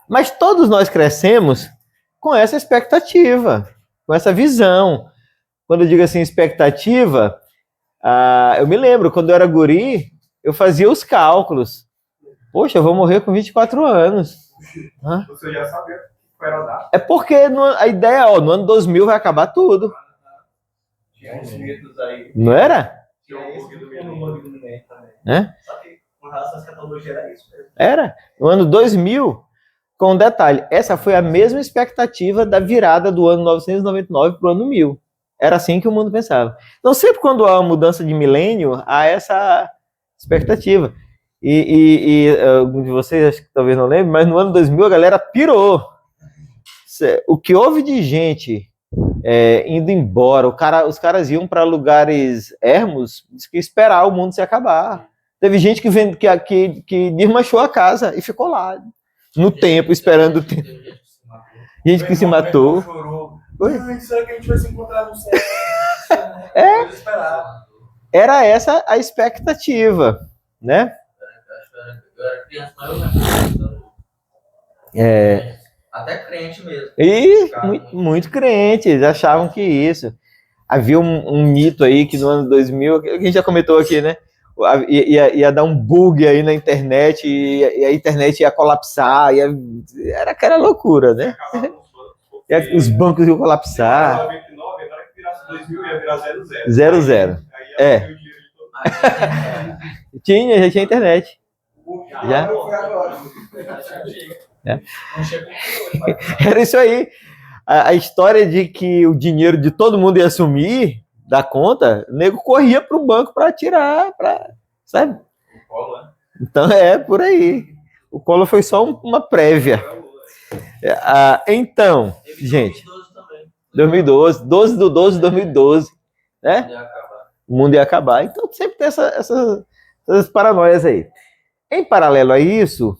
Mas todos nós crescemos com essa expectativa, com essa visão. Quando eu digo assim, expectativa, eu me lembro, quando eu era guri, eu fazia os cálculos. Poxa, eu vou morrer com 24 anos. Você já sabia qual era a data? É porque a ideia, no ano 2000 vai acabar tudo. Tinha uns mitos aí. Não era? Tinha um pouquinho do mito também. É? Só que com relação à escatologia era isso mesmo. Era. No ano 2000, com um detalhe, essa foi a mesma expectativa da virada do ano 999 para o ano 1000. Era assim que o mundo pensava. Então, sempre quando há uma mudança de milênio, há essa expectativa. Alguns de vocês acho que talvez não lembrem, mas no ano 2000 a galera pirou. O que houve de gente indo embora, os caras iam para lugares ermos, que esperar o mundo se acabar. Teve gente que desmanchou a casa e ficou lá, no tempo, esperando o tempo. Gente que se matou. Será que a gente vai se encontrar no céu? Era essa a expectativa, né? Até crente mesmo. E muito crente, eles achavam que isso. Havia um mito aí que no ano 2000, que a gente já comentou aqui, né? Ia dar um bug aí na internet e a internet ia colapsar, era aquela loucura, né? Os bancos iam colapsar. 99, agora que virasse 2000 ia virar 00. É. Já tinha internet. Já? Era isso aí. A história de que o dinheiro de todo mundo ia sumir da conta, o nego corria para o banco para tirar, sabe? Então por aí. O Collor foi só uma prévia. Então, gente, 2012, 12 de 12 de 2012, né? O mundo ia acabar. Então sempre tem essas paranoias aí. Em paralelo a isso,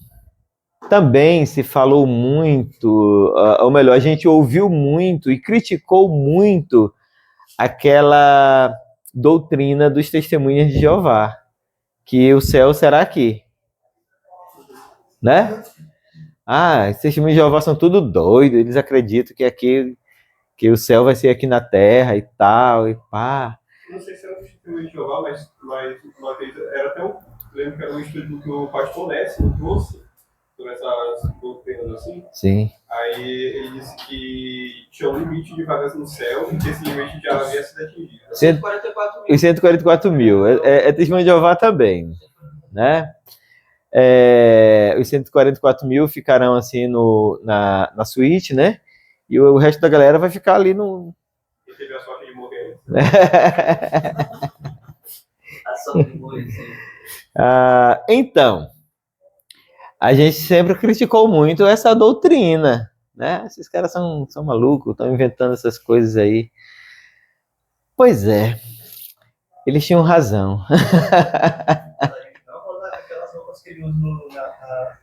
também se falou muito, ou melhor, a gente ouviu muito e criticou muito aquela doutrina dos testemunhas de Jeová, que o céu será aqui, né? Os testemunhos de Jeová são tudo doidos, eles acreditam que o céu vai ser aqui na terra e tal, e pá. Não sei se era o testemunho de Jeová, mas uma vez era até lembro que era um estudo que o pastor Lécio trouxe sobre essas doutrinas assim. Sim. Aí ele disse que tinha um limite de vagas no céu e que esse limite já havia sido atingido. 144 mil. Os 144 mil. É testemunho de Jeová também, né? Os 144 mil ficarão assim na suíte, né? E o resto da galera vai ficar ali no... E teve a sorte de morrer. A sorte de morrer, sim. Então, a gente sempre criticou muito essa doutrina, né? Esses caras são malucos, estão inventando essas coisas aí. Pois é, eles tinham razão. Aquelas roupas que ele usa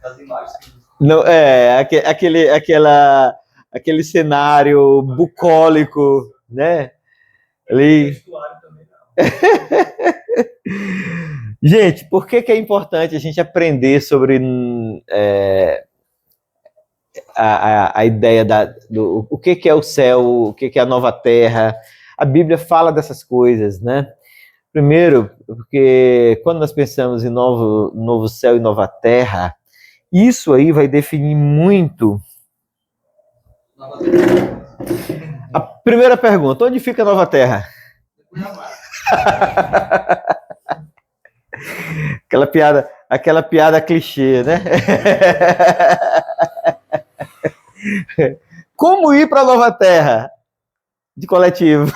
nas imagens. Não, aquele cenário bucólico, né? Ali. Gente, por que é importante a gente aprender sobre a ideia do o que é o céu, o que é a nova terra? A Bíblia fala dessas coisas, né? Primeiro, porque quando nós pensamos em novo céu e nova terra, isso aí vai definir muito. A primeira pergunta, onde fica a nova terra? Aquela piada clichê, né? Como ir para a nova terra? De coletivo.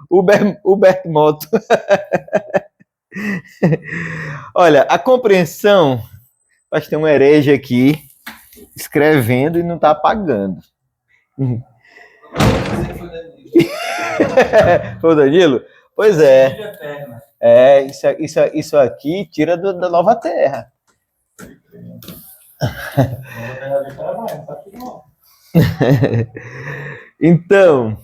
Uber Moto. Olha, a compreensão, acho que tem um herege aqui escrevendo e não está apagando. Foi o Danilo? Pois é. Isso aqui tira da nova terra. Então,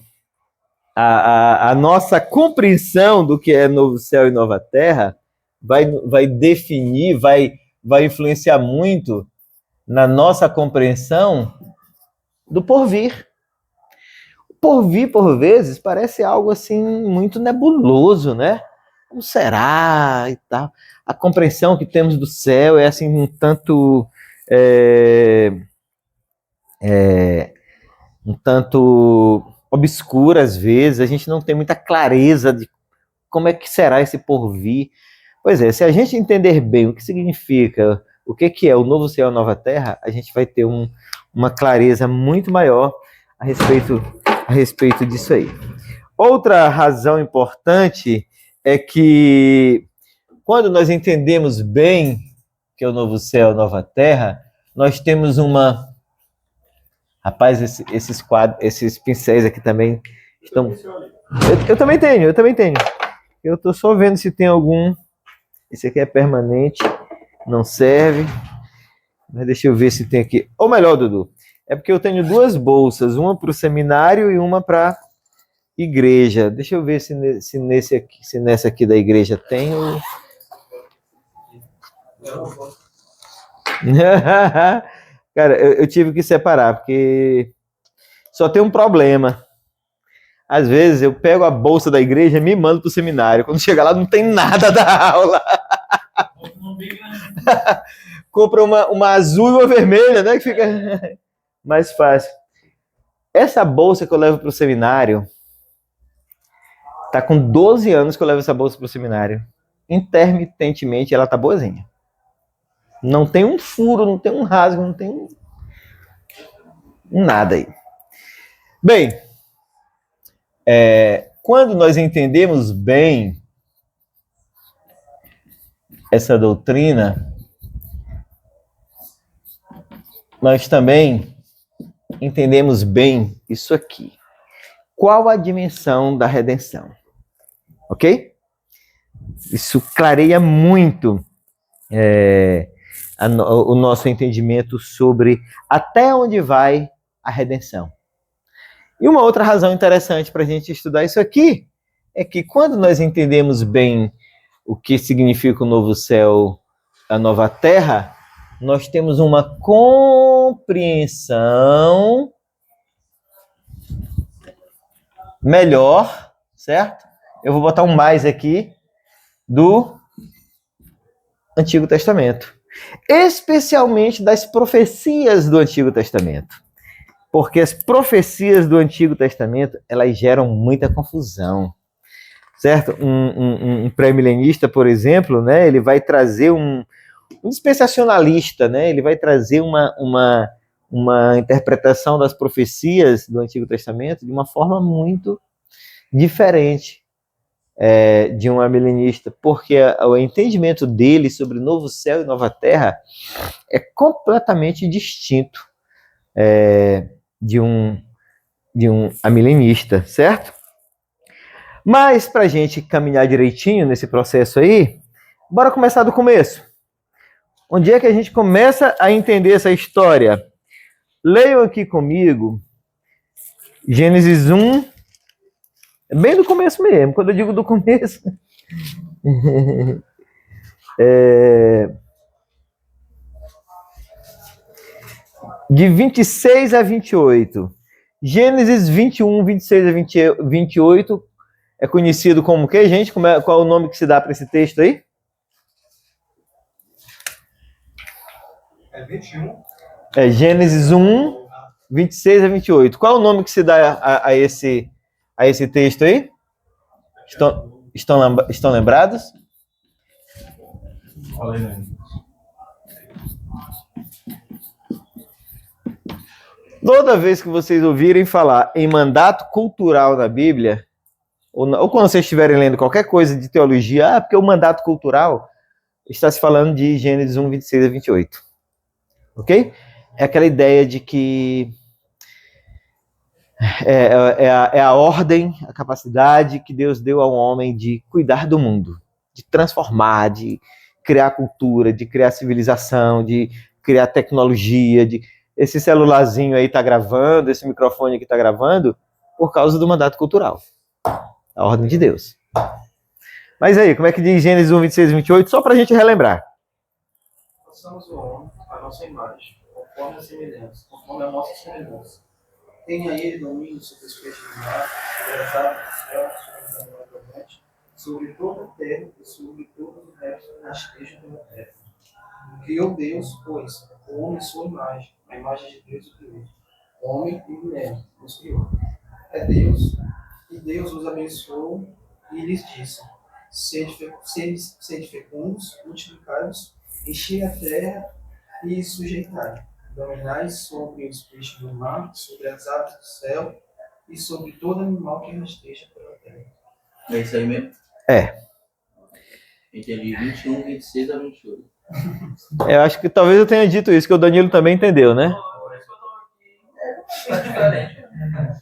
a nossa compreensão do que é novo céu e nova terra vai definir, vai influenciar muito na nossa compreensão do porvir. O porvir, por vezes, parece algo assim muito nebuloso, né? Como será e tal. A compreensão que temos do céu é assim um tanto um tanto obscura às vezes. A gente não tem muita clareza de como é que será esse porvir. Pois é, se a gente entender bem o que significa, o que é o novo céu e a nova terra, a gente vai ter uma clareza muito maior a respeito disso aí. Outra razão importante é que quando nós entendemos bem que é o novo céu e a nova terra, nós temos uma... Rapaz, esses quadros, esses pincéis aqui também estão... Eu também tenho. Eu tô só vendo se tem algum... Esse aqui é permanente, não serve. Mas deixa eu ver se tem aqui. Ou melhor, Dudu, é porque eu tenho duas bolsas, uma para o seminário e uma para igreja. Deixa eu ver se nessa aqui da igreja tem. Cara, eu tive que separar, porque só tem um problema. Às vezes eu pego a bolsa da igreja e me mando pro seminário. Quando chega lá, não tem nada da aula. Compra uma azul e uma vermelha, né? Que fica mais fácil. Essa bolsa que eu levo pro seminário, tá com 12 anos que eu levo essa bolsa pro seminário. Intermitentemente, ela tá boazinha. Não tem um furo, não tem um rasgo, não tem nada aí. Bem, quando nós entendemos bem essa doutrina, nós também entendemos bem isso aqui. Qual a dimensão da redenção? Ok? Isso clareia muito o nosso entendimento sobre até onde vai a redenção. E uma outra razão interessante para a gente estudar isso aqui é que quando nós entendemos bem o que significa o novo céu, a nova terra, nós temos uma compreensão melhor, certo? Eu vou botar um mais aqui, do Antigo Testamento. Especialmente das profecias do Antigo Testamento. Porque as profecias do Antigo Testamento, elas geram muita confusão. Certo? Um pré-milenista, por exemplo, né, ele vai trazer um dispensacionalista, né, ele vai trazer uma interpretação das profecias do Antigo Testamento de uma forma muito diferente de um amilenista, porque o entendimento dele sobre novo céu e nova terra é completamente distinto de um amilenista, certo? Mas para a gente caminhar direitinho nesse processo aí, bora começar do começo. Onde é que a gente começa a entender essa história? Leiam aqui comigo Gênesis 1, bem do começo mesmo. Quando eu digo do começo, de 26 a 28. Gênesis 21, 26 a 28 é conhecido como o quê, gente? Qual é o nome que se dá para esse texto aí? É 21. É Gênesis 1, 26 a 28. Qual é o nome que se dá a esse texto aí? Estão lembrados? Toda vez que vocês ouvirem falar em mandato cultural na Bíblia, ou quando vocês estiverem lendo qualquer coisa de teologia, porque o mandato cultural está se falando de Gênesis 1, 26 a 28. Ok? É aquela ideia de que é a ordem, a capacidade que Deus deu ao homem de cuidar do mundo, de transformar, de criar cultura, de criar civilização, de criar tecnologia, esse celularzinho aí está gravando, esse microfone aqui está gravando, por causa do mandato cultural. A ordem de Deus. Mas aí, como é que diz Gênesis 1, 26 e 28? Só para a gente relembrar. Façamos o homem a nossa imagem, conforme a semelhança, conforme a nossa semelhança. Tenha ele domínio sobre os peixes do mar, sobre as aves do céu, sobre os animais dométicos, sobre toda a terra e sobre todos os restos que rastejam pela terra. Criou Deus, pois, o homem sua imagem, a imagem de Deus o criou. Homem e mulher os criou. É Deus, e Deus os abençoou e lhes disse: sede fecundos, multiplicai-vos, enchei a terra e sujeitai. Dominai sobre os peixes do mar, sobre as aves do céu e sobre todo animal que rasteja pela terra. É isso aí mesmo? É. Entendi 21, 26 a 28. Eu acho que talvez eu tenha dito isso, que o Danilo também entendeu, né? Tá diferente.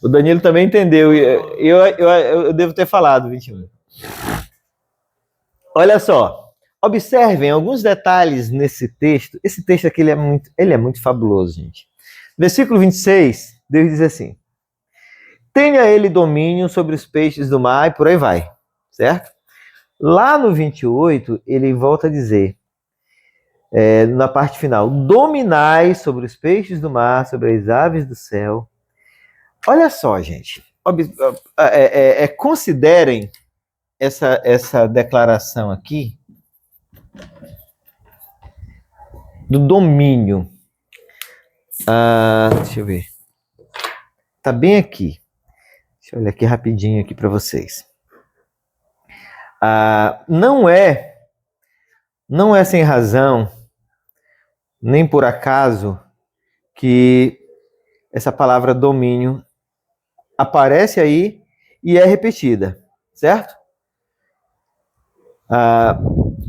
O Danilo também entendeu. Eu devo ter falado 21. Olha só. Observem alguns detalhes nesse texto. Esse texto aqui ele é muito fabuloso, gente. Versículo 26, Deus diz assim: tenha ele domínio sobre os peixes do mar e por aí vai, certo? Lá no 28, ele volta a dizer, na parte final, dominai sobre os peixes do mar, sobre as aves do céu. Olha só, gente. Considerem essa declaração aqui do domínio. Deixa eu ver. Tá bem aqui. Deixa eu olhar aqui rapidinho aqui para vocês. Não é sem razão, nem por acaso, que essa palavra domínio aparece aí e é repetida, certo?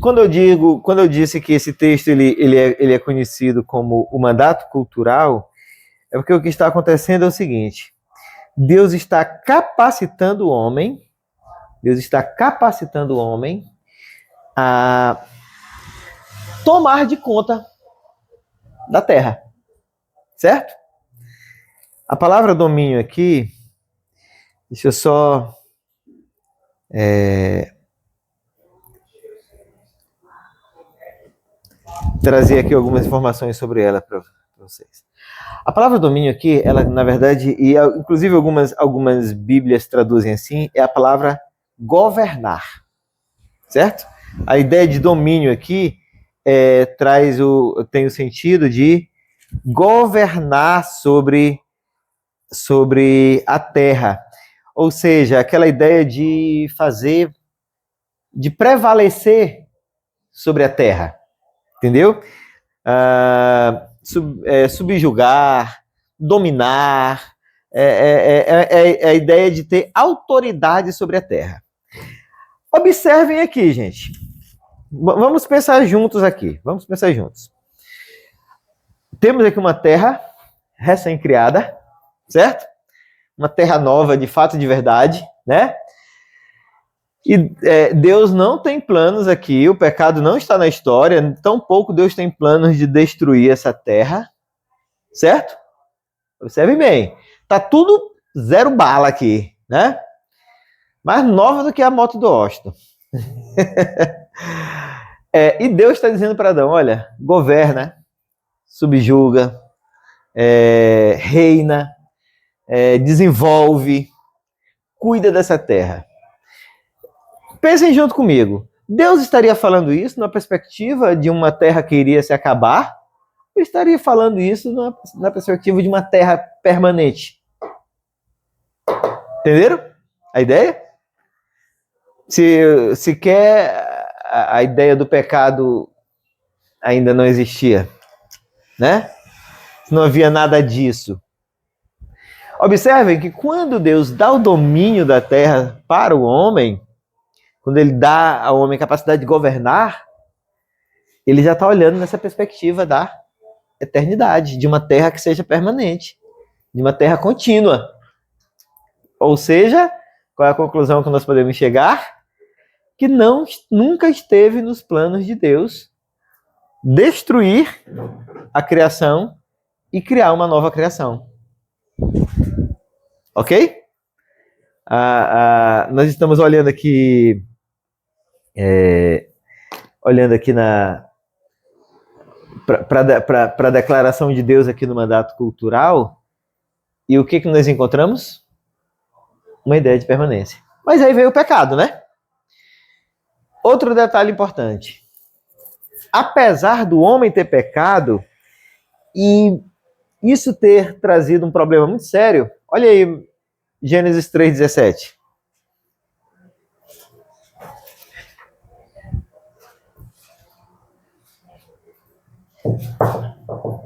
Quando eu disse que esse texto ele é conhecido como o mandato cultural, é porque o que está acontecendo é o seguinte: Deus está capacitando o homem a tomar de conta da terra, certo? A palavra domínio aqui, deixa eu só trazer aqui algumas informações sobre ela para vocês. A palavra domínio aqui, ela na verdade, e inclusive algumas bíblias traduzem assim, é a palavra governar, certo? A ideia de domínio aqui tem o sentido de governar sobre a terra, ou seja, aquela ideia de prevalecer sobre a terra, entendeu? Subjugar, dominar, é a ideia de ter autoridade sobre a terra. Observem aqui, gente. Vamos pensar juntos aqui. Temos aqui uma terra recém-criada, certo? Uma terra nova, de fato, de verdade, né? E Deus não tem planos aqui, o pecado não está na história, tampouco Deus tem planos de destruir essa terra, certo? Observe bem, tá tudo zero bala aqui, né? Mais nova do que a moto do Austin. E Deus está dizendo para Adão, olha, governa, subjuga, reina, desenvolve, cuida dessa terra. Pensem junto comigo. Deus estaria falando isso na perspectiva de uma terra que iria se acabar? Ou estaria falando isso na perspectiva de uma terra permanente? Entenderam a ideia? Se quer a ideia do pecado ainda não existia, né? Se não havia nada disso. Observem que quando Deus dá o domínio da terra para o homem, quando ele dá ao homem capacidade de governar, ele já está olhando nessa perspectiva da eternidade, de uma terra que seja permanente, de uma terra contínua. Ou seja, qual é a conclusão que nós podemos chegar? Que nunca esteve nos planos de Deus destruir a criação e criar uma nova criação. Ok? Nós estamos olhando aqui para a declaração de Deus aqui no mandato cultural, e o que nós encontramos? Uma ideia de permanência. Mas aí veio o pecado, né? Outro detalhe importante. Apesar do homem ter pecado, e isso ter trazido um problema muito sério, olha aí Gênesis 3,17.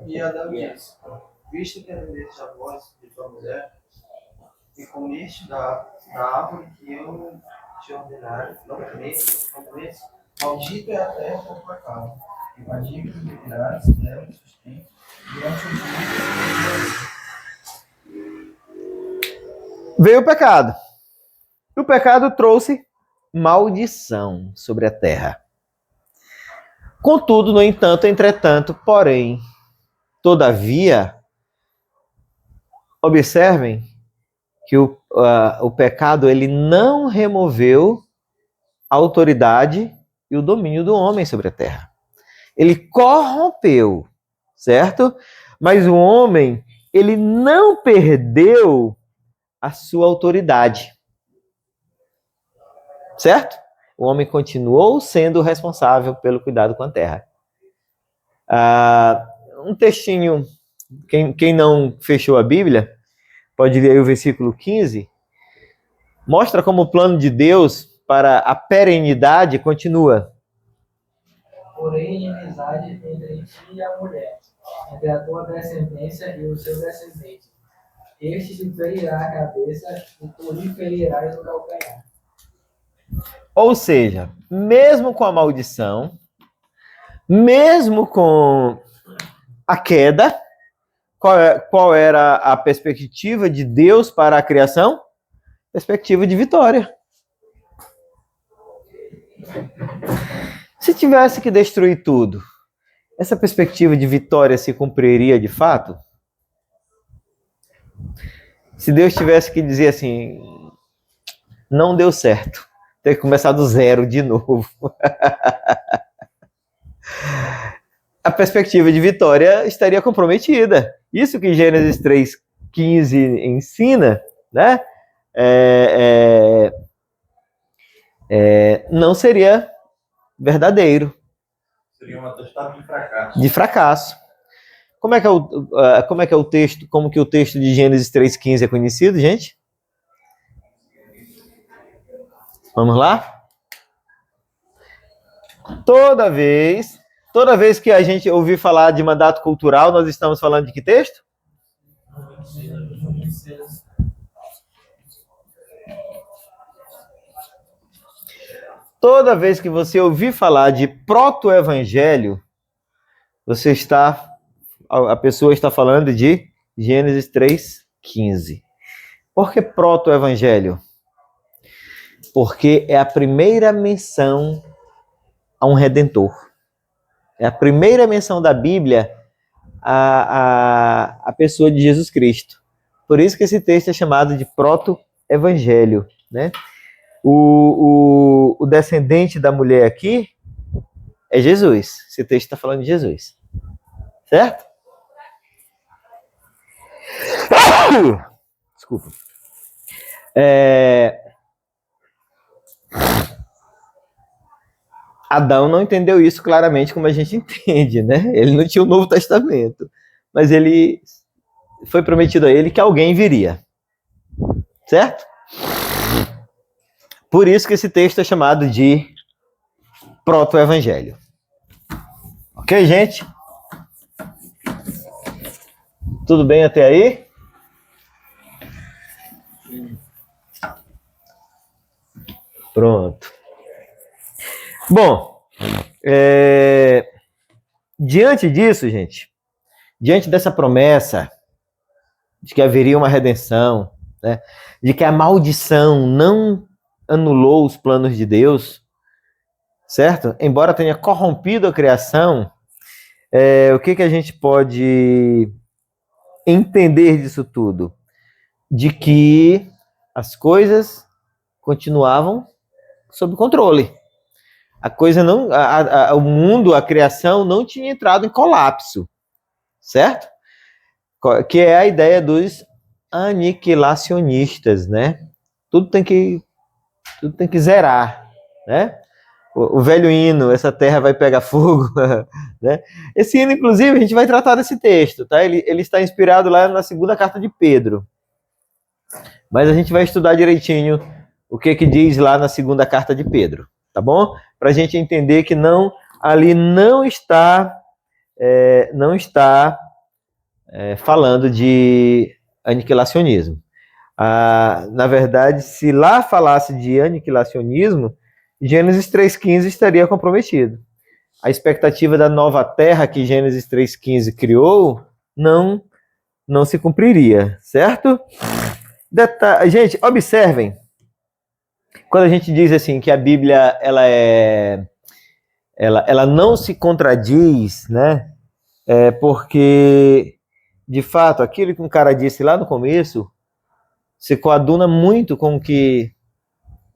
E Adão disse: visto que atendeste a voz de tua mulher, e comeste da árvore que eu te ordenar, não comeste, maldito é a terra por tua causa, e fadiga tu viverás dela sustento durante os dias. Veio o pecado. E o pecado trouxe maldição sobre a terra. Contudo, no entanto, entretanto, porém, todavia, observem que o pecado ele não removeu a autoridade e o domínio do homem sobre a terra. Ele corrompeu, certo? Mas o homem, ele não perdeu a sua autoridade. Certo? O homem continuou sendo responsável pelo cuidado com a terra. Um textinho, quem não fechou a Bíblia, pode ler aí o versículo 15, mostra como o plano de Deus para a perenidade continua. Porém, inimizade entre ti e a mulher, entre a tua descendência e o seu descendente. Este te ferirá a cabeça e tu lhe ferirás o calcanhar. Ou seja, mesmo com a maldição, mesmo com a queda, qual era a perspectiva de Deus para a criação? Perspectiva de vitória. Se tivesse que destruir tudo, essa perspectiva de vitória se cumpriria de fato? Se Deus tivesse que dizer assim, não deu certo, ter que começar do zero de novo. A perspectiva de vitória estaria comprometida. Isso que Gênesis 3,15 ensina, né? Não seria verdadeiro. Seria um atestado de fracasso. De fracasso. Como é que é o texto? Como que o texto de Gênesis 3,15 é conhecido, gente? Vamos lá? Toda vez que a gente ouvir falar de mandato cultural, nós estamos falando de que texto? Toda vez que você ouvir falar de proto-evangelho, a pessoa está falando de Gênesis 3,15. Por que proto-evangelho? Porque é a primeira menção a um redentor. É a primeira menção da Bíblia a pessoa de Jesus Cristo. Por isso que esse texto é chamado de proto-evangelho, né? O descendente da mulher aqui é Jesus. Esse texto está falando de Jesus. Certo? Desculpa. Adão não entendeu isso claramente como a gente entende, né? Ele não tinha o Novo Testamento, mas ele foi prometido a ele que alguém viria. Certo? Por isso que esse texto é chamado de proto-evangelho. Ok, gente? Tudo bem até aí? Pronto. Bom, diante disso, gente, diante dessa promessa de que haveria uma redenção, né, de que a maldição não anulou os planos de Deus, certo? Embora tenha corrompido a criação, o que a gente pode entender disso tudo? De que as coisas continuavam sob controle. A coisa não, o mundo, a criação não tinha entrado em colapso, certo? Que é a ideia dos aniquilacionistas, né? Tudo tem que zerar, né? O velho hino, essa terra vai pegar fogo, né? Esse hino, inclusive, a gente vai tratar desse texto, tá? Ele está inspirado lá na segunda carta de Pedro. Mas a gente vai estudar direitinho o que diz lá na segunda carta de Pedro, tá bom? Para a gente entender que ali não está falando de aniquilacionismo. Na verdade, se lá falasse de aniquilacionismo, Gênesis 3,15 estaria comprometido. A expectativa da nova terra que Gênesis 3,15 criou não se cumpriria, certo? Gente, observem, quando a gente diz assim que a Bíblia ela não se contradiz, né? Porque, de fato, aquilo que um cara disse lá no começo se coaduna muito com o que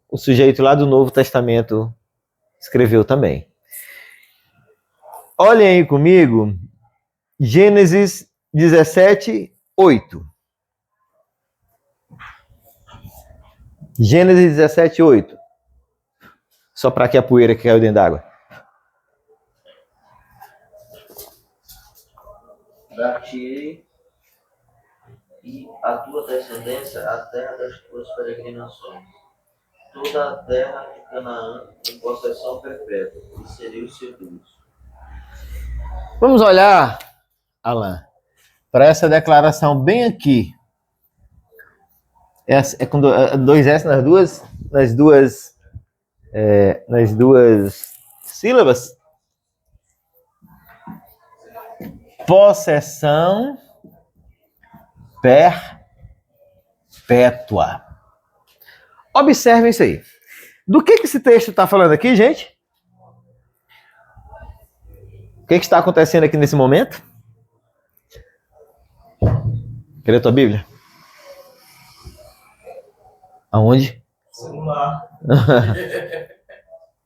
o sujeito lá do Novo Testamento escreveu também. Olhem aí comigo, Gênesis 17, 8. Gênesis 17, 8. Só para que a poeira que caiu dentro d'água. Dar-te-ei e a tua descendência a terra das tuas peregrinações, toda a terra de Canaã em possessão perpétua, e seria o seu Deus. Vamos olhar, Alan, para essa declaração bem aqui. É com dois S nas duas sílabas. Possessão perpétua. Observem isso aí. Do que esse texto está falando aqui, gente? O que está acontecendo aqui nesse momento? Cadê a tua Bíblia? Aonde? Celular.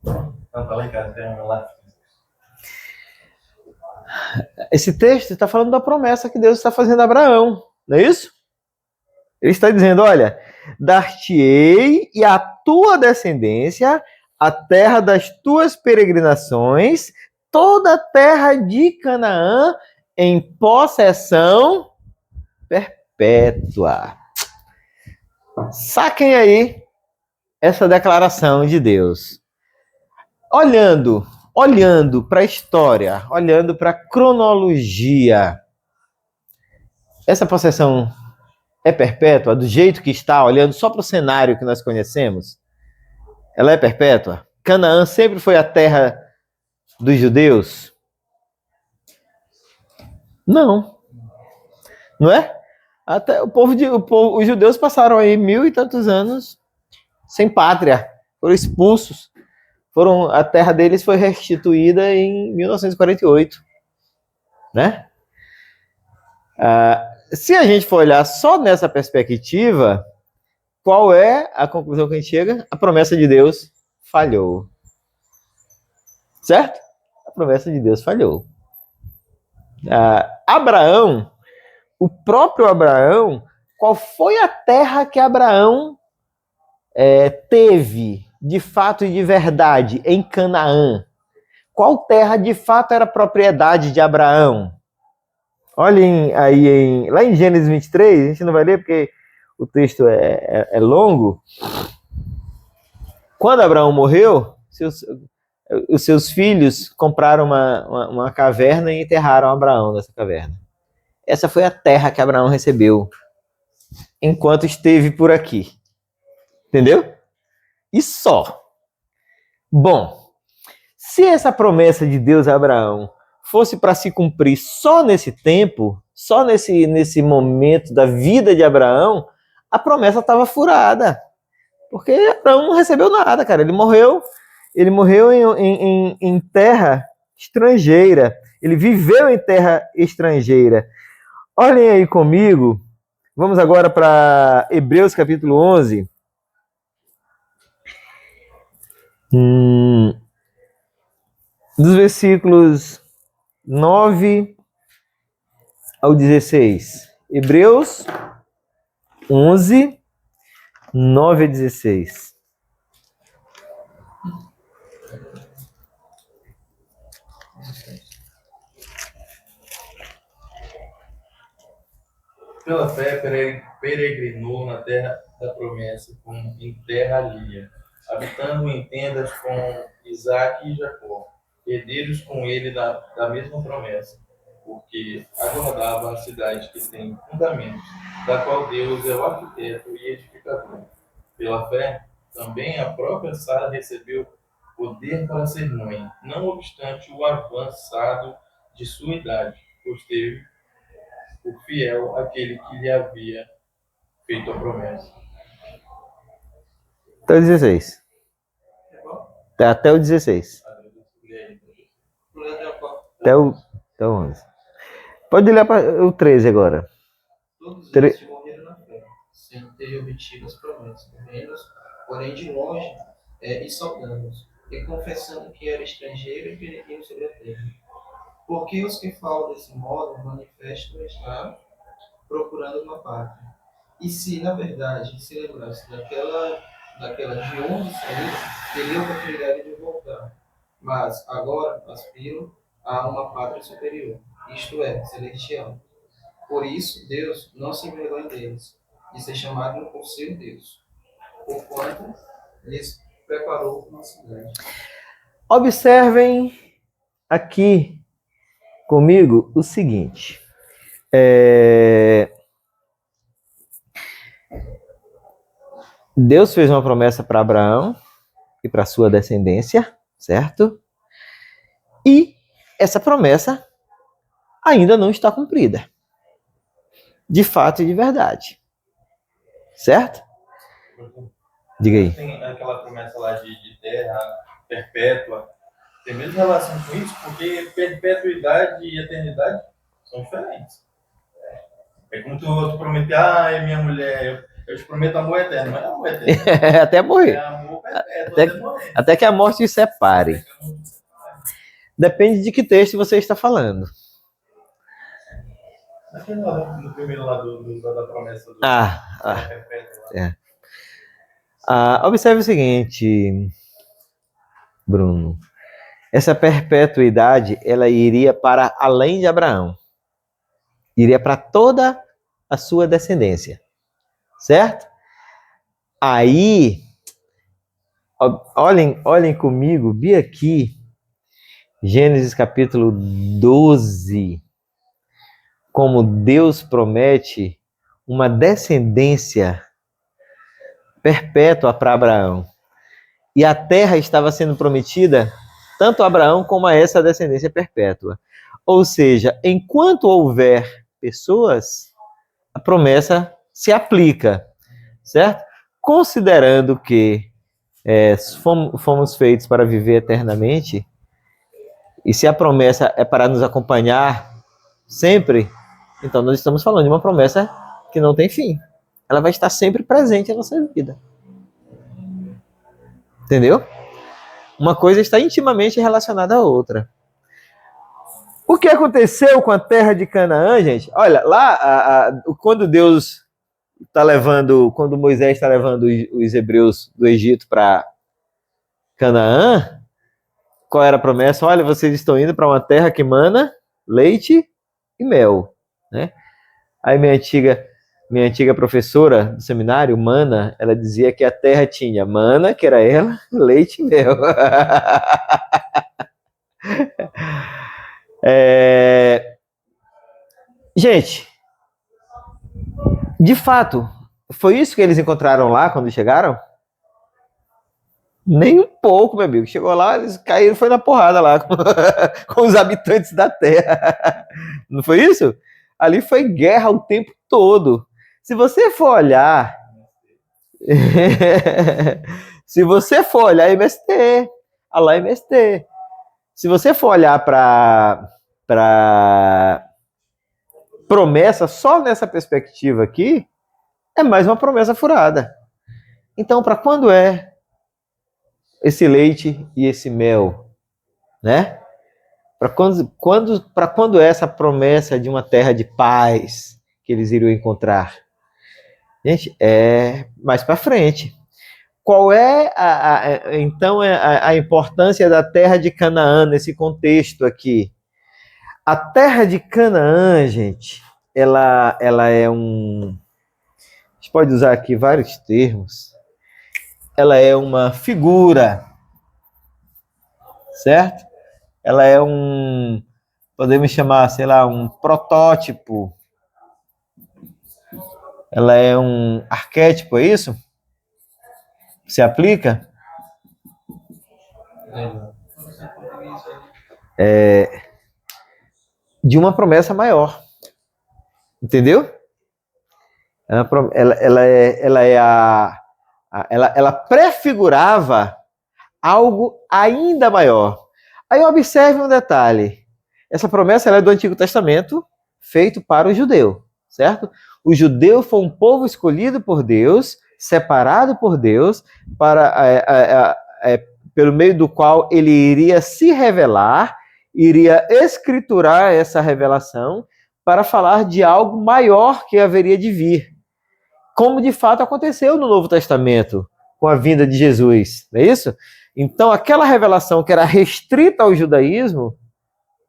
Não, tá lá em casa, tem lá. Esse texto está falando da promessa que Deus está fazendo a Abraão, não é isso? Ele está dizendo, olha, dar-te-ei e a tua descendência a terra das tuas peregrinações, toda a terra de Canaã em possessão perpétua. Saquem aí essa declaração de Deus. Olhando para a história, olhando para a cronologia, essa possessão é perpétua, do jeito que está, olhando só para o cenário que nós conhecemos? Ela é perpétua? Canaã sempre foi a terra dos judeus? Não. Não é? Até os judeus passaram aí 1000 e tantos anos sem pátria, foram expulsos. A terra deles foi restituída em 1948, né? Se a gente for olhar só nessa perspectiva, qual é a conclusão que a gente chega? A promessa de Deus falhou. Certo? A promessa de Deus falhou. Abraão, o próprio Abraão, qual foi a terra que Abraão teve de fato e de verdade em Canaã? Qual terra de fato era propriedade de Abraão? Olhem aí, lá em Gênesis 23, a gente não vai ler porque o texto é longo. Quando Abraão morreu, os seus filhos compraram uma caverna e enterraram Abraão nessa caverna. Essa foi a terra que Abraão recebeu enquanto esteve por aqui. Entendeu? E só. Bom, se essa promessa de Deus a Abraão fosse para se cumprir só nesse tempo, só nesse momento da vida de Abraão, a promessa estava furada. Porque Abraão não recebeu nada, cara. Ele morreu em terra estrangeira. Ele viveu em terra estrangeira. Olhem aí comigo. Vamos agora para Hebreus capítulo 11. dos versículos 9 ao 16. Hebreus 11, 9 a 16. Pela fé, peregrinou na terra da promessa, como em terra alheia, habitando em tendas com Isaque e Jacó, herdeiros com ele da mesma promessa, porque aguardava a cidade que tem fundamentos, da qual Deus é o arquiteto e edificador. Pela fé, também a própria Sara recebeu poder para ser mãe, não obstante o avançado de sua idade, pois teve por fiel aquele que lhe havia feito a promessa. Até o 16. Até o 16. Até o 11. Pode ler para o 13 agora. Todos Tre- eles morreram na fé, sem ter obtido as promessas, menos, porém de longe, e saudando-os, e confessando que era estrangeiro e peregrino sobre a terra. Porque os que falam desse modo manifestam estar procurando uma pátria. E se, na verdade, se lembrasse daquela de onde saíram, teriam oportunidade de voltar. Mas agora aspiram a uma pátria superior, isto é, celestial. Por isso, Deus não se envergonha deles, de ser chamado por seu Deus, porquanto lhes preparou uma cidade. Observem aqui comigo o seguinte. Deus fez uma promessa para Abraão e para sua descendência, certo? E essa promessa ainda não está cumprida. De fato e de verdade. Certo? Diga aí. Tem aquela promessa lá de terra perpétua. Tem a mesma relação com isso, porque perpetuidade e eternidade são diferentes. É como tu prometer, minha mulher, eu te prometo amor eterno, não é amor eterno. Até morrer. É amor perpétuo, até morrer. Até que a morte os separe. Depende de que texto você está falando. Aquele lá, no primeiro lá da promessa do perpétuo. Observe o seguinte, Bruno. Essa perpetuidade, ela iria para além de Abraão. Iria para toda a sua descendência. Certo? Aí, olhem comigo, vi aqui, Gênesis capítulo 12, como Deus promete uma descendência perpétua para Abraão. E a terra estava sendo prometida tanto a Abraão como a essa descendência perpétua. Ou seja, enquanto houver pessoas, a promessa se aplica, certo? Considerando que fomos feitos para viver eternamente, e se a promessa é para nos acompanhar sempre, então nós estamos falando de uma promessa que não tem fim. Ela vai estar sempre presente na nossa vida. Entendeu? Uma coisa está intimamente relacionada à outra. O que aconteceu com a terra de Canaã, gente? Olha, lá, quando Deus está levando, quando Moisés está levando os hebreus do Egito para Canaã, qual era a promessa? Olha, vocês estão indo para uma terra que mana leite e mel, né? Aí minha antiga professora do seminário, Mana, ela dizia que a terra tinha mana, que era ela, leite e mel. Gente, de fato, foi isso que eles encontraram lá quando chegaram? Nem um pouco, meu amigo. Chegou lá, eles caíram, foi na porrada lá com os habitantes da terra. Não foi isso? Ali foi guerra o tempo todo. Se você for olhar... Se você for olhar MST, a lá MST. Se você for olhar para promessa só nessa perspectiva aqui, é mais uma promessa furada. Então, para quando é esse leite e esse mel, né? Para quando é essa promessa de uma terra de paz que eles iriam encontrar? Gente, é mais para frente. Qual é então a importância da terra de Canaã nesse contexto aqui? A terra de Canaã, gente, ela é um. A gente pode usar aqui vários termos. Ela é uma figura, certo? Ela é um. Podemos chamar, sei lá, um protótipo. Ela é um arquétipo, é isso? Se aplica? De uma promessa maior. Entendeu? Ela prefigurava algo ainda maior. Aí observe um detalhe. Essa promessa ela é do Antigo Testamento, feito para o judeu, certo? O judeu foi um povo escolhido por Deus, separado por Deus, pelo meio do qual ele iria se revelar, iria escriturar essa revelação para falar de algo maior que haveria de vir. Como de fato aconteceu no Novo Testamento, com a vinda de Jesus, não é isso? Então, aquela revelação que era restrita ao judaísmo,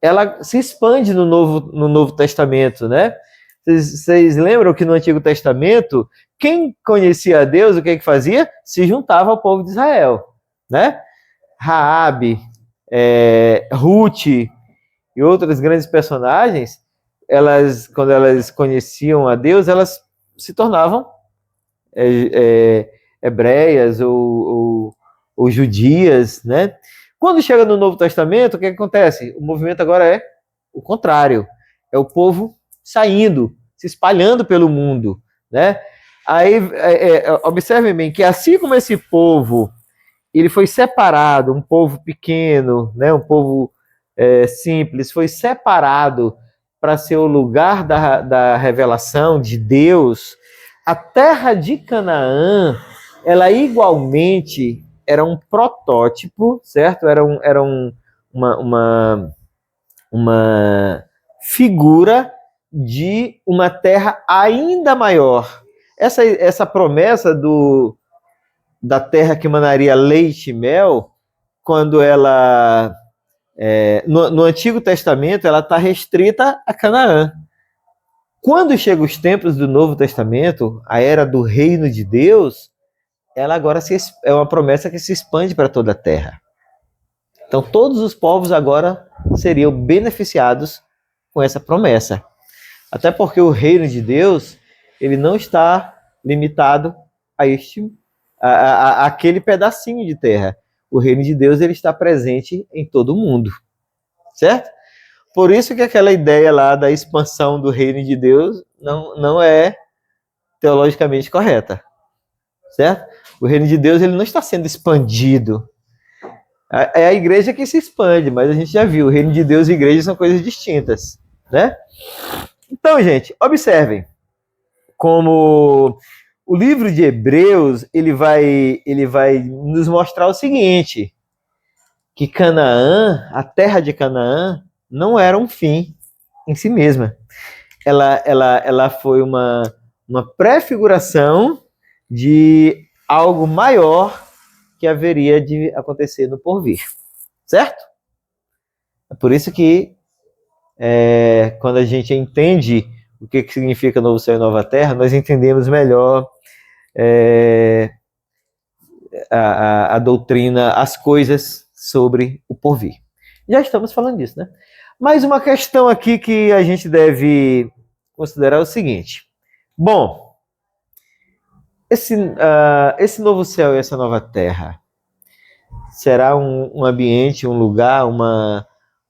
ela se expande no Novo Testamento, né? Vocês lembram que no Antigo Testamento, quem conhecia a Deus, o que fazia? Se juntava ao povo de Israel, né? Raabe, Ruth e outras grandes personagens, quando elas conheciam a Deus, elas se tornavam hebreias ou judias, né? Quando chega no Novo Testamento, o que acontece? O movimento agora é o contrário. É o povo saindo, se espalhando pelo mundo, né? Aí, observem bem que assim como esse povo, ele foi separado, um povo pequeno, né? Um povo simples, foi separado para ser o lugar da revelação de Deus, a terra de Canaã, ela igualmente era um protótipo, certo? Era uma figura de uma terra ainda maior. Essa promessa da terra que manaria leite e mel, quando ela no Antigo Testamento, ela está restrita a Canaã. Quando chegam os tempos do Novo Testamento, a era do reino de Deus, ela agora é uma promessa que se expande para toda a terra. Então, todos os povos agora seriam beneficiados com essa promessa. Até porque o reino de Deus, ele não está limitado a aquele pedacinho de terra. O reino de Deus, ele está presente em todo o mundo. Certo? Por isso que aquela ideia lá da expansão do reino de Deus não é teologicamente correta. Certo? O reino de Deus, ele não está sendo expandido. É a igreja que se expande, mas a gente já viu, o reino de Deus e a igreja são coisas distintas, né? Então, gente, observem como o livro de Hebreus, ele vai nos mostrar o seguinte, que Canaã, a terra de Canaã, não era um fim em si mesma. Ela foi uma prefiguração de algo maior que haveria de acontecer no porvir. Certo? É por isso que quando a gente entende o que significa novo céu e nova terra, nós entendemos melhor a doutrina, as coisas sobre o porvir. Já estamos falando disso, né? Mas uma questão aqui que a gente deve considerar é o seguinte. Bom, esse novo céu e essa nova terra será um ambiente, um lugar,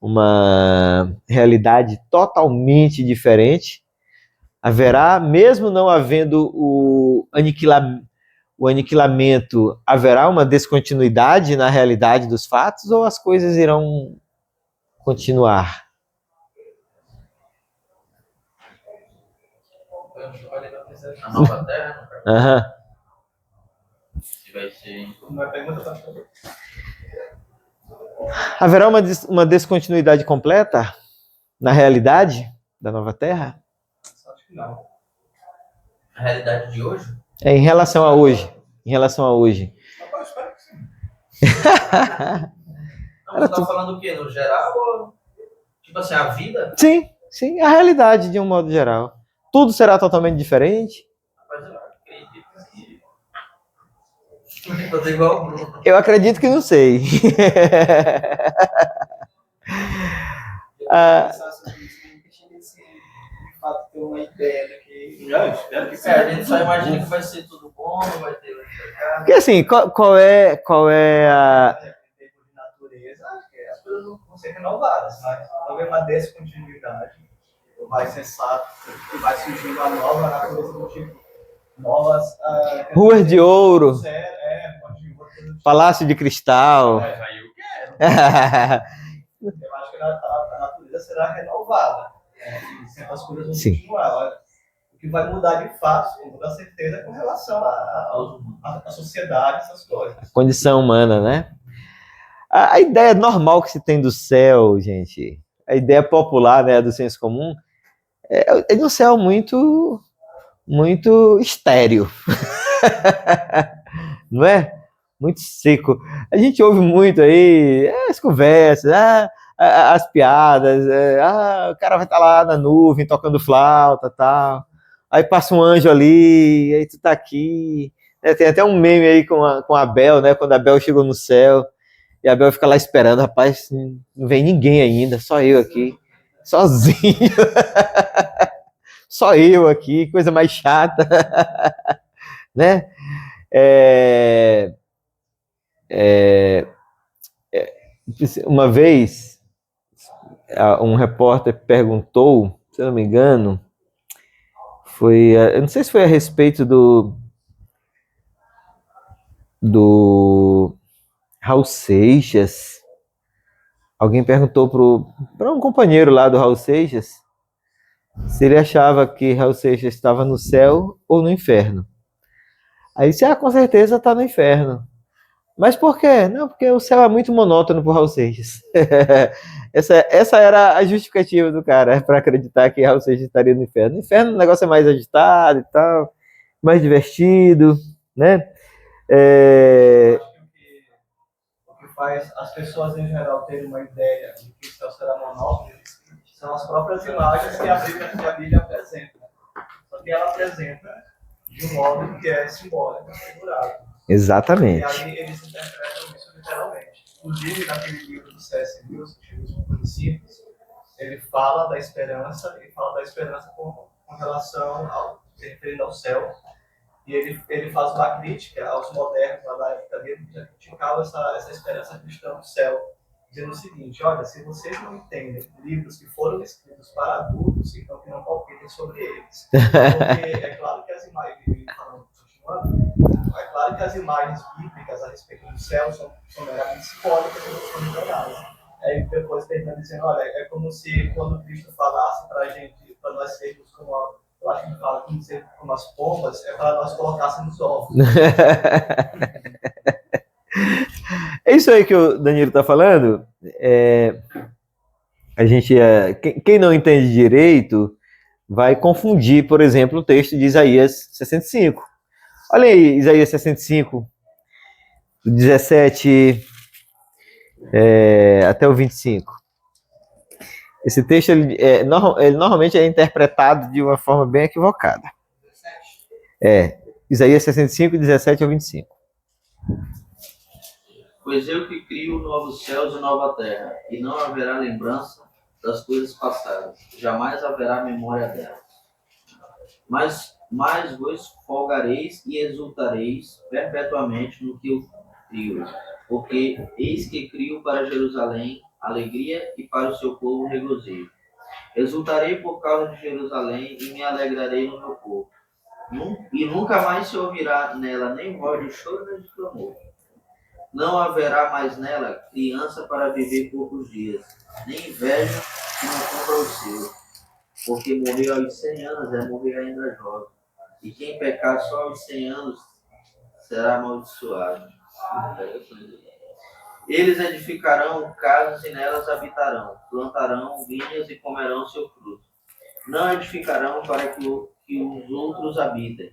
uma realidade totalmente diferente? Haverá, mesmo não havendo o aniquilamento, haverá uma descontinuidade na realidade dos fatos ou as coisas irão continuar? A nova terra, Aham. se vai ser. Uma pergunta para Haverá uma descontinuidade completa na realidade da nova Terra? Acho que não. A realidade de hoje? Em relação a hoje. Em relação a hoje. Rapaz, espero que sim. Não, você tá falando o quê? No geral? Ou, tipo assim, a vida? Sim, sim, a realidade de um modo geral. Tudo será totalmente diferente? Rapaz, eu acredito que. Fazer igual o Bruno. Eu acredito que não sei. Ah, Pensar sobre isso, a gente tinha esse, de fato, ter uma ideia do que. Eu espero que sim. A gente só imagina que vai ser tudo bom, não vai ter. porque assim, qual é a. Em termos de natureza, acho que as coisas vão ser renovadas, mas não haver uma descontinuidade. Vai sensato, que vai surgindo a nova natureza do tipo. Novas. Ruas de ouro, Pode de ouro, coisa do tipo. palácio de cristal. Mas aí eu quero. Eu acho que a natureza será renovada. E certas coisas vão Sim. continuar. Olha, o que vai mudar de fato, com toda certeza, é com relação à sociedade, essas coisas. Condição humana, né? A ideia normal que se tem do céu, gente, a ideia popular, né, do senso comum, é de um céu muito, muito estéril. Não é? Muito seco. A gente ouve muito aí as conversas, as piadas, o cara vai estar lá na nuvem tocando flauta, tal. Aí passa um anjo ali, aí tu tá aqui. Tem até um meme aí com a Abel, né? Quando a Abel chegou no céu, e a Abel fica lá esperando, rapaz, não vem ninguém ainda, só eu aqui, sozinho. Só eu aqui, coisa mais chata, né? Uma vez, um repórter perguntou, se eu não me engano, eu não sei se foi a respeito do Raul Seixas. Alguém perguntou para um companheiro lá do Raul Seixas se ele achava que Raul Seixas estava no céu ou no inferno. Aí disse, com certeza está no inferno. Mas por quê? Não, porque o céu é muito monótono para Raul Seixas. Essa era a justificativa do cara para acreditar que Raul Seixas estaria no inferno. No inferno o negócio é mais agitado e tal, mais divertido, né? Eu acho que o que faz as pessoas em geral terem uma ideia de que o céu será monótono são as próprias imagens que a Bíblia apresenta. Só que ela apresenta de um modo que é simbólico, figurado. Exatamente. E aí eles interpretam isso literalmente. Inclusive, naquele livro do C.S. Lewis, que Os Princípios, ele fala da esperança, com relação se referindo ao céu. E ele faz uma crítica aos modernos lá da época dele, que criticavam essa esperança cristã do céu, dizendo o seguinte: olha, se vocês não entendem livros que foram escritos para adultos, então que não palpitem sobre eles. Porque é claro que as imagens, é claro que as imagens bíblicas a respeito do céu são meramente simbólicas e não são literais. Aí depois termina dizendo, olha, é como se quando Cristo falasse para a gente, para nós sermos eu acho que ele fala como as pombas, é para nós colocássemos ovos. É isso aí que o Danilo está falando. A gente, quem não entende direito vai confundir, por exemplo, o texto de Isaías 65. Olha aí, Isaías 65, 17 até o 25. Esse texto ele normalmente é interpretado de uma forma bem equivocada. Isaías 65, 17 ao 25. Pois eu que crio novos céus e nova terra, e não haverá lembrança das coisas passadas, jamais haverá memória delas. Mas vos folgareis e exultareis perpetuamente no que eu crio, porque eis que crio para Jerusalém alegria e para o seu povo regozijo. Exultarei por causa de Jerusalém e me alegrarei no meu povo. E nunca mais se ouvirá nela nem voz de choro nem de clamor. Não haverá mais nela criança para viver poucos dias, nem velho que não compra o seu. Porque morrer aos 100 anos é morrer ainda jovem. E quem pecar só aos 100 anos será amaldiçoado. Eles edificarão casas e nelas habitarão, plantarão vinhas e comerão seu fruto. Não edificarão para que os outros habitem,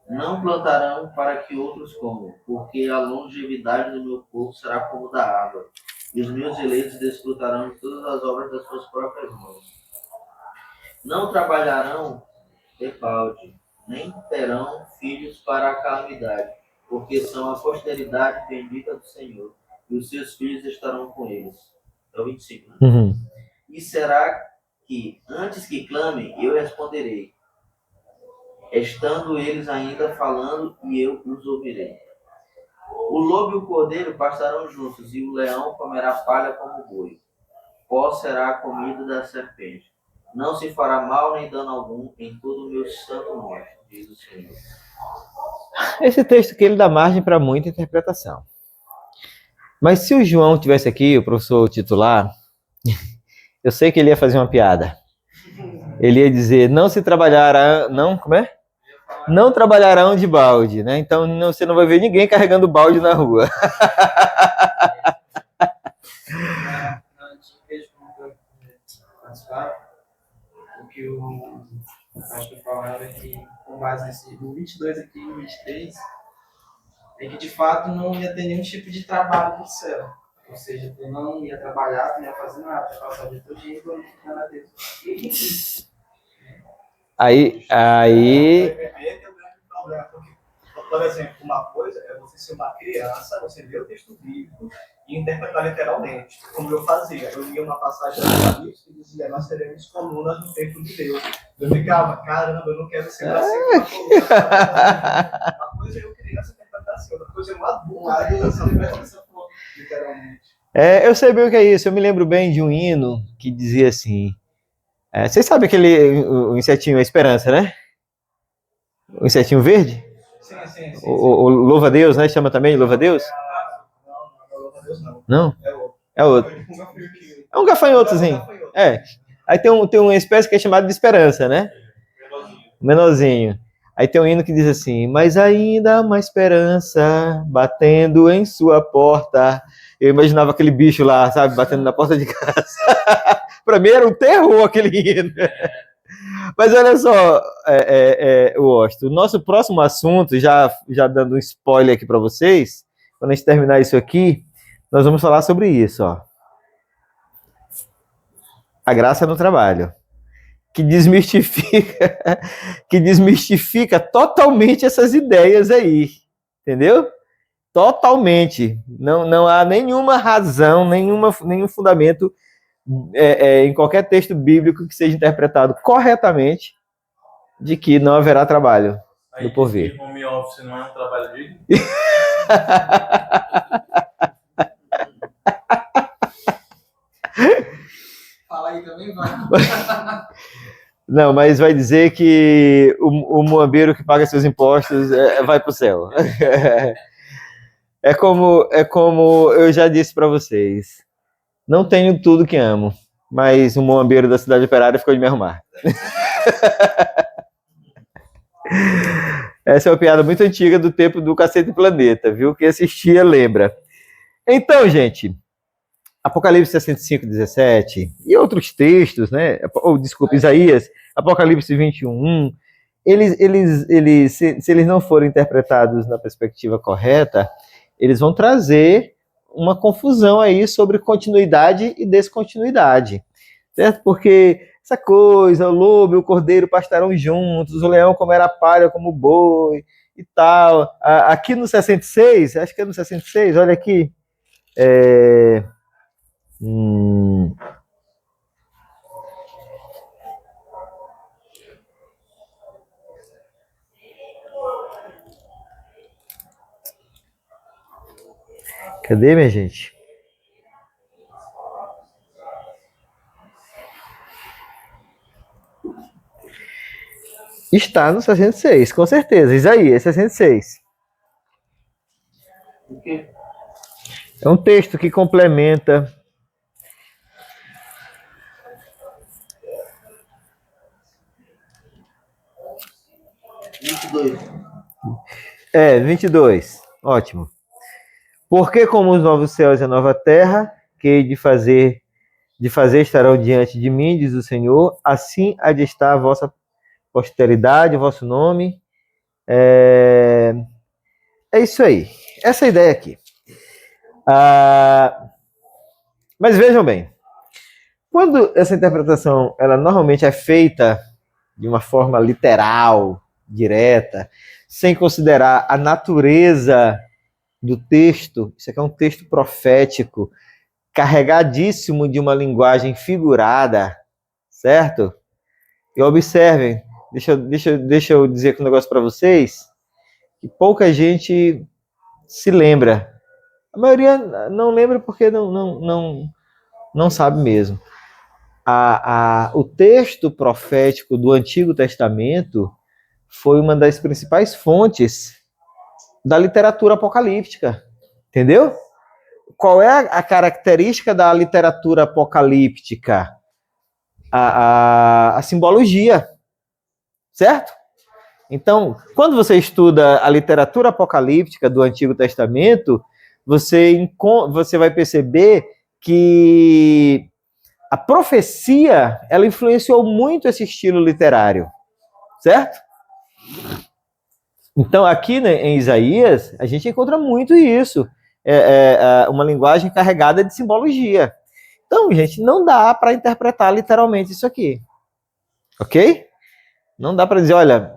não plantarão para que outros comam, porque a longevidade do meu povo será como da água, e os meus eleitos desfrutarão de todas as obras das suas próprias mãos. Não trabalharão de balde, nem terão filhos para a calamidade, porque são a posteridade bendita do Senhor, e os seus filhos estarão com eles. É o 25, né? Uhum. E será que, antes que clamem, eu responderei, estando eles ainda falando, e eu os ouvirei. O lobo e o cordeiro pastarão juntos, e o leão comerá palha como boi. Pó será a comida da serpente. Não se fará mal nem dano algum em todo o meu santo nome, diz o Senhor. Esse texto aqui ele dá margem para muita interpretação. Mas se o João tivesse aqui, o professor titular, eu sei que ele ia fazer uma piada. Ele ia dizer, não se trabalhará, não, como é? Não trabalharão de balde, né? Então você não vai ver ninguém carregando balde na rua. Na antiga igreja que eu participava, o que o pastor falava é que, com base no 22 aqui e no 23, é que de fato não ia ter nenhum tipo de trabalho no céu. Ou seja, tu não ia trabalhar, tu não ia fazer nada, tu ia passar o dia todo dia glorificando a Deus. Aí Aí tem um grande problema, porque, por exemplo, uma coisa é você ser uma criança, você ler o texto bíblico e interpretar literalmente, como eu fazia. Eu lia uma passagem do Apocalipse que dizia, nós seremos colunas no templo de Deus. Eu ficava, caramba, eu não quero ser assim uma coluna. Uma coisa é eu criança interpretar assim, outra coisa é um adulto interpretar dessa forma, literalmente. eu sei bem o que é isso. Eu me lembro bem de um hino que dizia assim, vocês sabem o insetinho, a esperança, né? O insetinho verde? Sim. O louva-a-Deus, né? Chama também louva-a-Deus? Não, louva-a-Deus não. Não? É outro. É outro. É um gafanhotozinho. Aí tem uma espécie que é chamada de esperança, né? Menorzinho. Aí tem um hino que diz assim, mas ainda há uma esperança batendo em sua porta. Eu imaginava aquele bicho lá, sabe, batendo na porta de casa. Para mim era um terror aquele hino. Mas olha só, Washington, o nosso próximo assunto, já dando um spoiler aqui para vocês, quando a gente terminar isso aqui, nós vamos falar sobre isso, ó. A graça no trabalho, que desmistifica totalmente essas ideias aí, entendeu? Totalmente. Não há nenhuma razão, nenhum fundamento em qualquer texto bíblico que seja interpretado corretamente de que não haverá trabalho no porvir. Aí home office não é um trabalho digno? Fala aí também, vai. Não, mas vai dizer que o muambeiro que paga seus impostos vai para o céu. É como eu já disse para vocês. Não tenho tudo que amo, mas o muambeiro da cidade operária ficou de me arrumar. Essa é uma piada muito antiga do tempo do Cacete Planeta, viu? Quem assistia lembra. Então, gente, Apocalipse 65:17 e outros textos, né? Desculpa, Isaías, Apocalipse 21, se eles não forem interpretados na perspectiva correta, eles vão trazer uma confusão aí sobre continuidade e descontinuidade, certo? Porque essa coisa, o lobo e o cordeiro pastarão juntos, o leão comerá palha como boi e tal. Aqui no 66, acho que é no 66, olha aqui. Cadê, minha gente? Está no 66, com certeza. Isaías, 66. O quê? É um texto que complementa. Vinte e dois. 22. Ótimo. Porque como os novos céus e a nova terra, que hei de fazer estarão diante de mim, diz o Senhor, assim há de estar a vossa posteridade, o vosso nome. É isso aí. Essa é a ideia aqui. Mas vejam bem, quando essa interpretação ela normalmente é feita de uma forma literal, direta, sem considerar a natureza do texto, isso aqui é um texto profético, carregadíssimo de uma linguagem figurada, certo? E observem, deixa eu dizer um negócio para vocês, que pouca gente se lembra. A maioria não lembra porque não sabe mesmo. O texto profético do Antigo Testamento foi uma das principais fontes da literatura apocalíptica. Entendeu? Qual é a característica da literatura apocalíptica? A simbologia. Certo? Então, quando você estuda a literatura apocalíptica do Antigo Testamento, você vai perceber que a profecia, ela influenciou muito esse estilo literário, certo? Então, aqui, né, em Isaías, a gente encontra muito isso, uma linguagem carregada de simbologia. Então, gente, não dá para interpretar literalmente isso aqui, ok? Não dá para dizer, olha,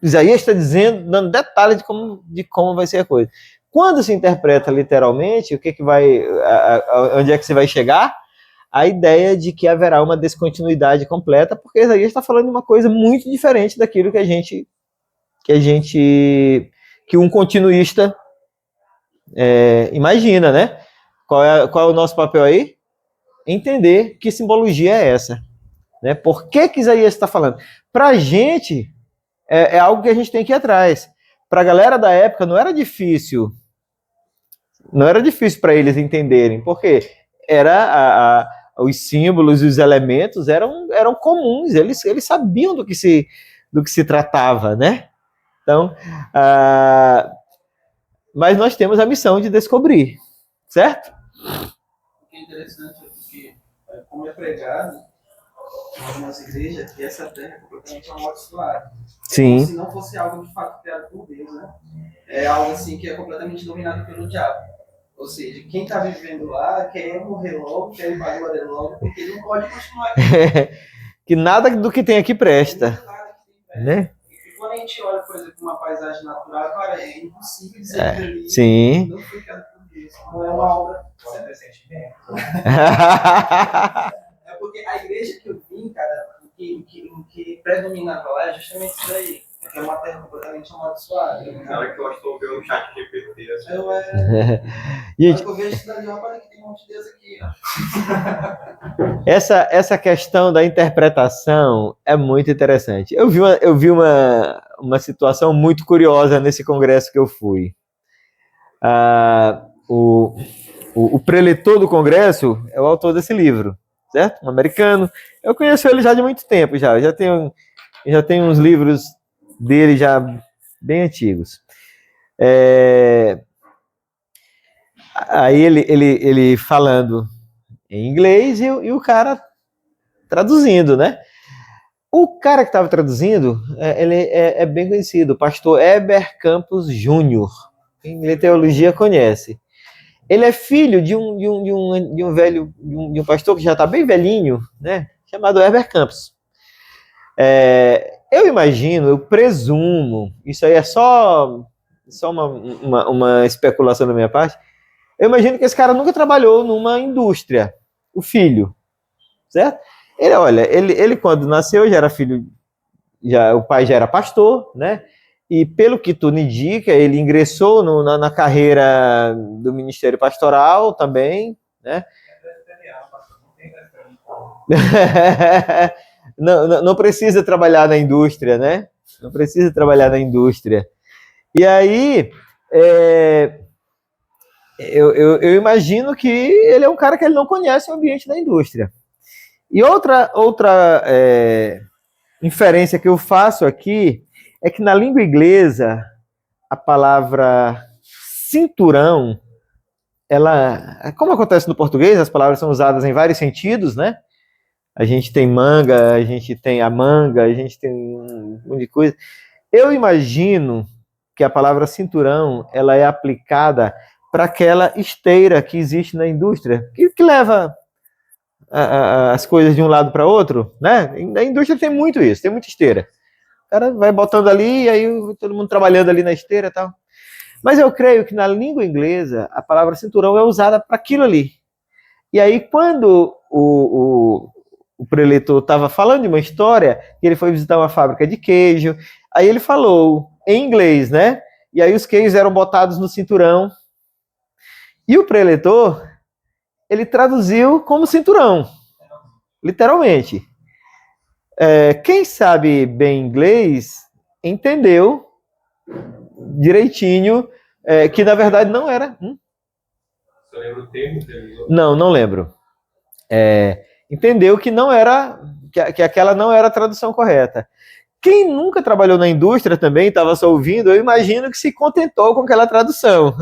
Isaías está dizendo, dando detalhes de como vai ser a coisa. Quando se interpreta literalmente, onde é que você vai chegar? A ideia de que haverá uma descontinuidade completa, porque Isaías está falando de uma coisa muito diferente daquilo que um continuista imagina, né? Qual é o nosso papel aí? Entender que simbologia é essa, né? Por que Isaías está falando? Para a gente é algo que a gente tem que ir atrás. Para a galera da época não era difícil para eles entenderem, porque os símbolos e os elementos eram comuns, eles sabiam do que se tratava, né? Então, mas nós temos a missão de descobrir, certo? O que é interessante é porque, como é pregado em algumas igrejas, que essa terra é completamente amaldiçoada. Sim. Como se não fosse algo de fato criado por Deus, né? É algo assim que é completamente dominado pelo diabo. Ou seja, quem está vivendo lá quer morrer logo, quer ir para a glória logo, porque não pode continuar aqui. Que nada do que tem aqui presta. Né? E quando a gente olha, por exemplo, uma paisagem natural, cara, é impossível dizer que ali sim. não foi criado por Deus. Não é uma obra sem sentimento. É porque a igreja que eu vim, cara, o que predominava lá é justamente isso daí. É uma terra completamente amaldiçoada. Na hora que eu estou vendo o chat GPT, assim. Gente, eu vejo isso daí, olha que tem um monte de Deus aqui, ó. Essa questão da interpretação é muito interessante. Eu vi uma situação muito curiosa nesse congresso que eu fui. O preletor do congresso é o autor desse livro, certo? Um americano. Eu conheço ele já de muito tempo, já tenho uns livros dele já bem antigos. Aí ele falando em inglês e o cara traduzindo, né? O cara que estava traduzindo, ele é bem conhecido, o pastor Heber Campos Júnior. Quem lê teologia conhece. Ele é filho de um pastor que já está bem velhinho, né? Chamado Heber Campos. Eu imagino, eu presumo, isso aí é só uma especulação da minha parte. Eu imagino que esse cara nunca trabalhou numa indústria, o filho, certo? Ele quando nasceu já era filho, o pai já era pastor, né? E pelo que tudo indica, ele ingressou na carreira do ministério pastoral também, né? Não precisa trabalhar na indústria, né? Não precisa trabalhar na indústria. E aí, eu imagino que ele é um cara que ele não conhece o ambiente da indústria. E outra inferência que eu faço aqui é que na língua inglesa, a palavra cinturão como acontece no português, as palavras são usadas em vários sentidos, né? A gente tem manga, a gente tem a manga, a gente tem um monte de coisa. Eu imagino que a palavra cinturão, ela é aplicada para aquela esteira que existe na indústria, que leva as coisas de um lado para outro, né? Na indústria tem muito isso, tem muita esteira. O cara vai botando ali, e aí todo mundo trabalhando ali na esteira e tal. Mas eu creio que na língua inglesa, a palavra cinturão é usada para aquilo ali. E aí, quando o preletor estava falando de uma história, que ele foi visitar uma fábrica de queijo, aí ele falou em inglês, né? E aí os queijos eram botados no cinturão. E o preletor, ele traduziu como cinturão, literalmente. Quem sabe bem inglês entendeu direitinho que na verdade não era. Você lembra o termo que ele usou? Não lembro. Entendeu que não era, que aquela não era a tradução correta. Quem nunca trabalhou na indústria também, estava só ouvindo, eu imagino que se contentou com aquela tradução.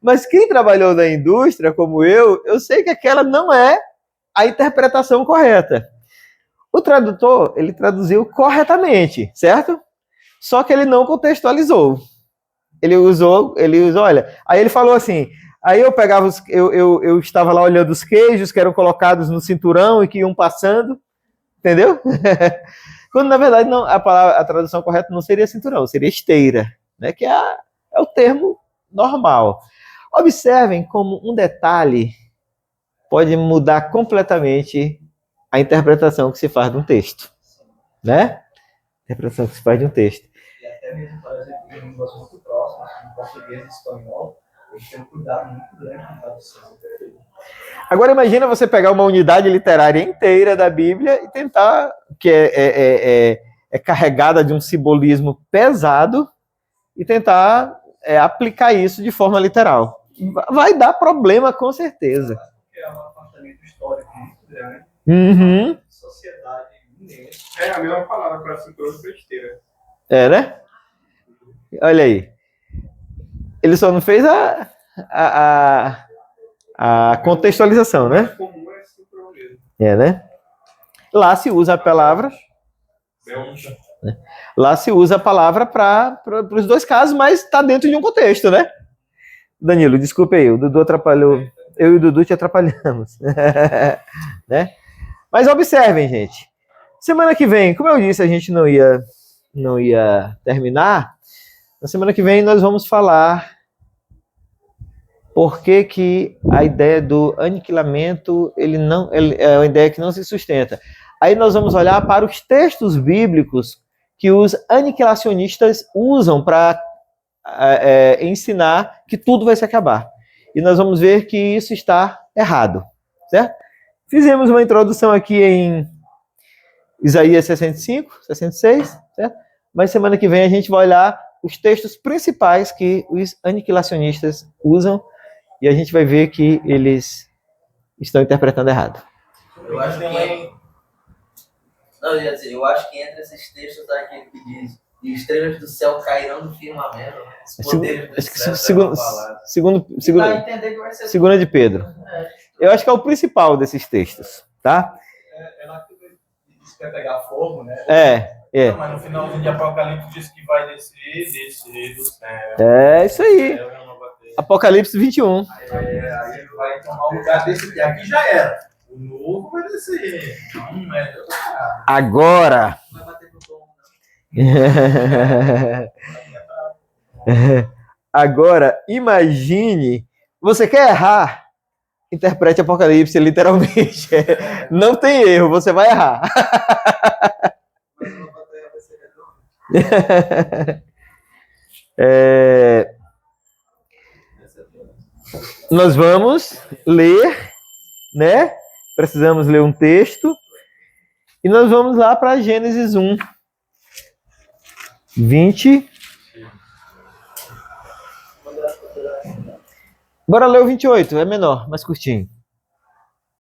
Mas quem trabalhou na indústria, como eu sei que aquela não é a interpretação correta. O tradutor, ele traduziu corretamente, certo? Só que ele não contextualizou. Ele usou, olha, aí ele falou assim, aí eu pegava, eu estava lá olhando os queijos que eram colocados no cinturão e que iam passando, entendeu? Quando, na verdade, não, a tradução correta não seria cinturão, seria esteira, né? Que é o termo normal. Observem como um detalhe pode mudar completamente a interpretação que se faz de um texto, né? A interpretação que se faz de um texto. E até mesmo, por exemplo, em línguas muito próximas, como português e espanhol, eles têm um cuidado muito grande com a tradução. Agora imagina você pegar uma unidade literária inteira da Bíblia e tentar, que é carregada de um simbolismo pesado, e tentar aplicar isso de forma literal. Vai dar problema, com certeza. Porque é um apartamento histórico muito grande, Uhum. sociedade imensa. É a mesma palavra para cinturão e para esteira. Né? Olha aí. Ele só não fez a contextualização, né? O comum é cinturão mesmo. Né? Lá se usa a palavra. Lá se usa a palavra para os dois casos, mas está dentro de um contexto, né? Danilo, desculpa aí, o Dudu atrapalhou. Eu e o Dudu te atrapalhamos. Né? Mas observem, gente. Semana que vem, como eu disse, a gente não ia terminar. Na semana que vem nós vamos falar por que a ideia do aniquilamento ele é uma ideia que não se sustenta. Aí nós vamos olhar para os textos bíblicos que os aniquilacionistas usam para ensinar que tudo vai se acabar. E nós vamos ver que isso está errado, certo? Fizemos uma introdução aqui em Isaías 65, 66, certo? Mas semana que vem a gente vai olhar os textos principais que os aniquilacionistas usam e a gente vai ver que eles estão interpretando errado. Eu acho que... Não, eu ia dizer, eu acho que entre esses textos daquele que diz e estrelas do céu cairão do firmamento, os poderes do céu serão abalados. Vai entender que vai ser... Segunda de Pedro. Eu acho que é o principal desses textos, tá? É lá que diz que vai pegar fogo, né? Não, mas no finalzinho de Apocalipse diz que vai descer do céu. É isso aí. Apocalipse 21. Aí ele vai tomar o lugar desse aqui. Aqui já era. O novo vai descer. Não é. Agora. Não vai bater no tom, não. Agora, imagine. Você quer errar? Interprete Apocalipse literalmente. Não tem erro, você vai errar. Mas uma batalha vai ser redonda. Nós vamos ler, né? Precisamos ler um texto. E nós vamos lá para Gênesis 1, 20. Bora ler o 28, é menor, mais curtinho.